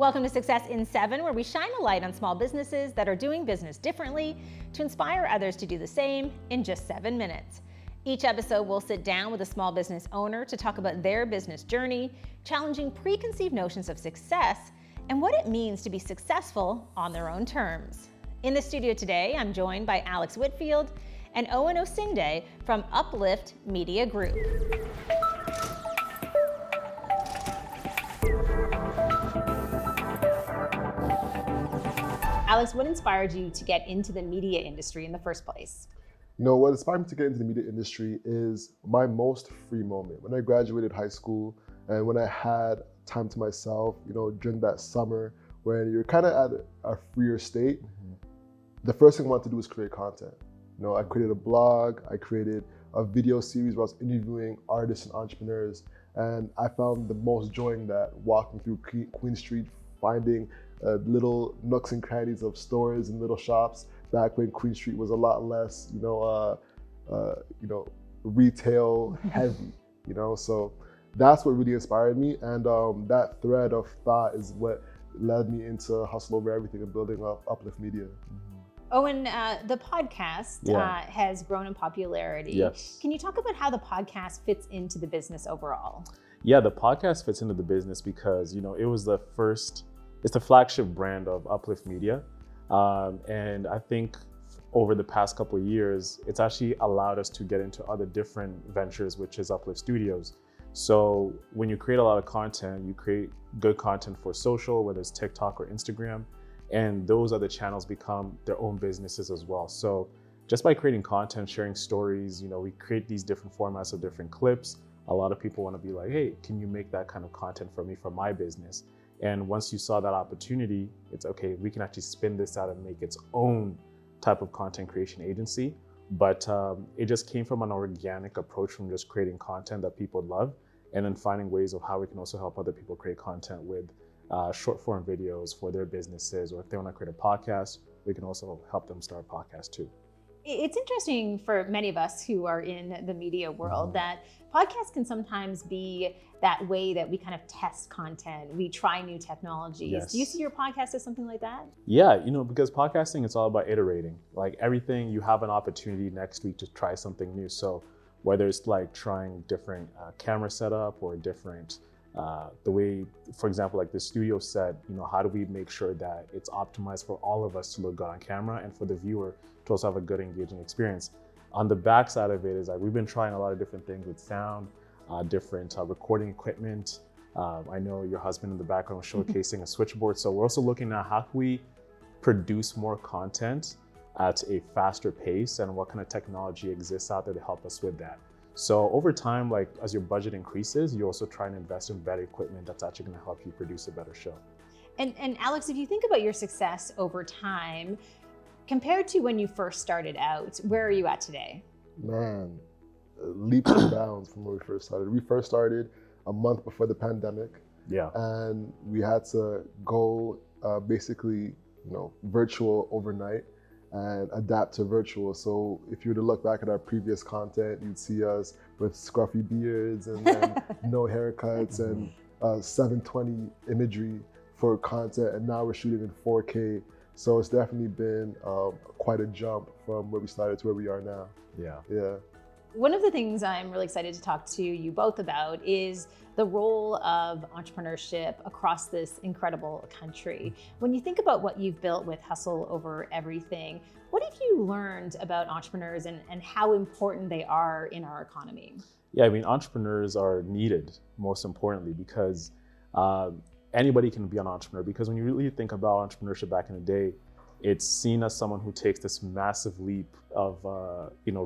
Welcome to Success in 7, where we shine a light on small businesses that are doing business differently to inspire others to do the same in just 7 minutes. Each episode, we'll sit down with a small business owner to talk about their business journey, challenging preconceived notions of success, and what it means to be successful on their own terms. In the studio today, I'm joined by Alex Whitfield and Owen Osinde from Uplift Media Group. Alex, what inspired you to get into the media industry in the first place? You know, what inspired me to get into the media industry is my most free moment. When I graduated high school and when I had time to myself, you know, during that summer when you're kind of at a freer state, the first thing I wanted to do was create content. You know, I created a blog, I created a video series where I was interviewing artists and entrepreneurs, and I found the most joy in that, walking through Queen Street, finding little nooks and crannies of stores and little shops back when Queen Street was a lot less, retail heavy, you know. So that's what really inspired me, and that thread of thought is what led me into Hustle Over Everything and building up Uplift Media. Owen, the podcast has grown in popularity. Yes. Can you talk about how the podcast fits into the business overall? Yeah, the podcast fits into the business because, you know, it's the flagship brand of Uplift Media. And I think over the past couple of years, it's actually allowed us to get into other different ventures, which is Uplift Studios. So when you create a lot of content, you create good content for social, whether it's TikTok or Instagram, and those other channels become their own businesses as well. So just by creating content, sharing stories, you know, we create these different formats of different clips. A lot of people want to be like, hey, can you make that kind of content for me for my business? And once you saw that opportunity, it's okay, we can actually spin this out and make its own type of content creation agency. But it just came from an organic approach from just creating content that people love, and then finding ways of how we can also help other people create content with short form videos for their businesses, or if they want to create a podcast, we can also help them start a podcast too. It's interesting for many of us who are in the media world that podcasts can sometimes be that way that we kind of test content, we try new technologies. Yes. Do you see your podcast as something like that? Yeah, you know, because podcasting, it's all about iterating. Like everything, you have an opportunity next week to try something new. So whether it's like trying different camera setup or different, the way, for example, like the studio set, you know, how do we make sure that it's optimized for all of us to look good on camera and for the viewer to also have a good engaging experience. On the back side of it is like we've been trying a lot of different things with sound, different recording equipment. I know your husband in the background was showcasing a switchboard. So we're also looking at how can we produce more content at a faster pace and what kind of technology exists out there to help us with that. So over time, like as your budget increases, you also try and invest in better equipment that's actually going to help you produce a better show. And Alex, if you think about your success over time, compared to when you first started out, where are you at today? Man, leaps and bounds from where we first started. We first started a month before the pandemic. Yeah. And we had to go basically, you know, virtual overnight and adapt to virtual. So if you were to look back at our previous content, you'd see us with scruffy beards and no haircuts and 720 imagery for content. And now we're shooting in 4K. So it's definitely been quite a jump from where we started to where we are now. Yeah. One of the things I'm really excited to talk to you both about is the role of entrepreneurship across this incredible country. When you think about what you've built with Hustle Over Everything, what have you learned about entrepreneurs and how important they are in our economy? Yeah, I mean, entrepreneurs are needed, most importantly, because anybody can be an entrepreneur. Because when you really think about entrepreneurship back in the day, it's seen as someone who takes this massive leap of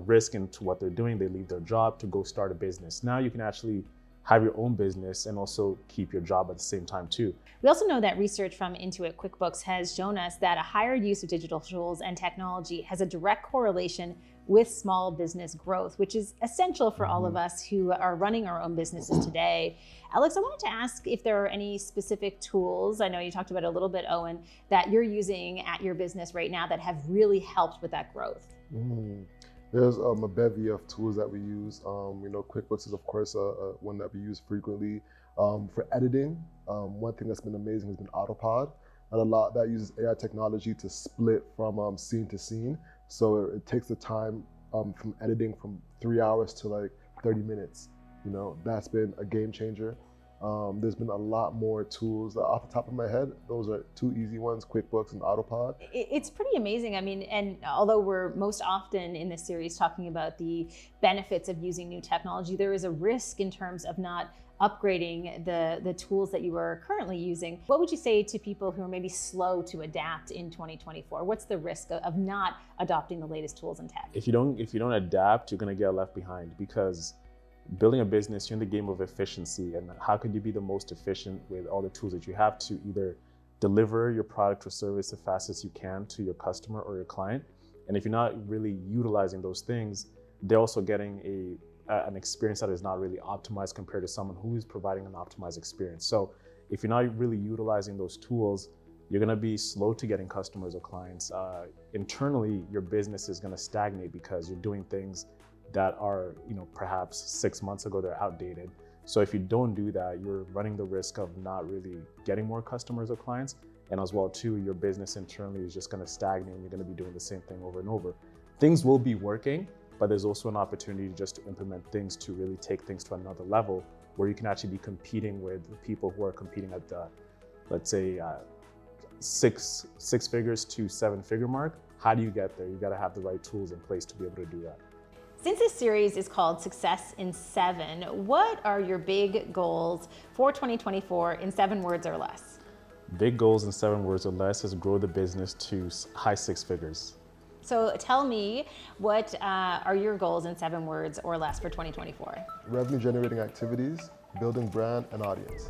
risk into what they're doing. They leave their job to go start a business. Now you can actually have your own business and also keep your job at the same time too. We also know that research from Intuit QuickBooks has shown us that a higher use of digital tools and technology has a direct correlation with small business growth, which is essential for all of us who are running our own businesses today. Alex, I wanted to ask if there are any specific tools, I know you talked about it a little bit, Owen, that you're using at your business right now that have really helped with that growth. There's a bevy of tools that we use. QuickBooks is of course one that we use frequently. For editing, one thing that's been amazing has been Autopod, and a lot that uses AI technology to split from scene to scene. So it takes the time from editing from 3 hours to like 30 minutes. You know, that's been a game changer. There's been a lot more tools. Off the top of my head, those are two easy ones, QuickBooks and Autopod. It's pretty amazing. I mean, and although we're most often in this series talking about the benefits of using new technology, there is a risk in terms of not upgrading the tools that you are currently using. What would you say to people who are maybe slow to adapt in 2024? What's the risk of not adopting the latest tools and tech? If you don't adapt, you're going to get left behind, because building a business, you're in the game of efficiency, and how can you be the most efficient with all the tools that you have to either deliver your product or service as fast as you can to your customer or your client? And if you're not really utilizing those things, they're also getting an experience that is not really optimized compared to someone who is providing an optimized experience. So if you're not really utilizing those tools, you're going to be slow to getting customers or clients. Internally, your business is going to stagnate because you're doing things that are, perhaps 6 months ago, they're outdated. So if you don't do that, you're running the risk of not really getting more customers or clients. And as well too, your business internally is just going to stagnate, and you're going to be doing the same thing over and over. Things will be working, but there's also an opportunity just to implement things to really take things to another level, where you can actually be competing with the people who are competing at the, let's say, six figures to 7 figure mark. How do you get there? You got to have the right tools in place to be able to do that. Since this series is called Success in 7, what are your big goals for 2024 in 7 words or less? Big goals in 7 words or less is grow the business to high 6 figures. So tell me, what are your goals in 7 words or less for 2024? Revenue generating activities, building brand and audience.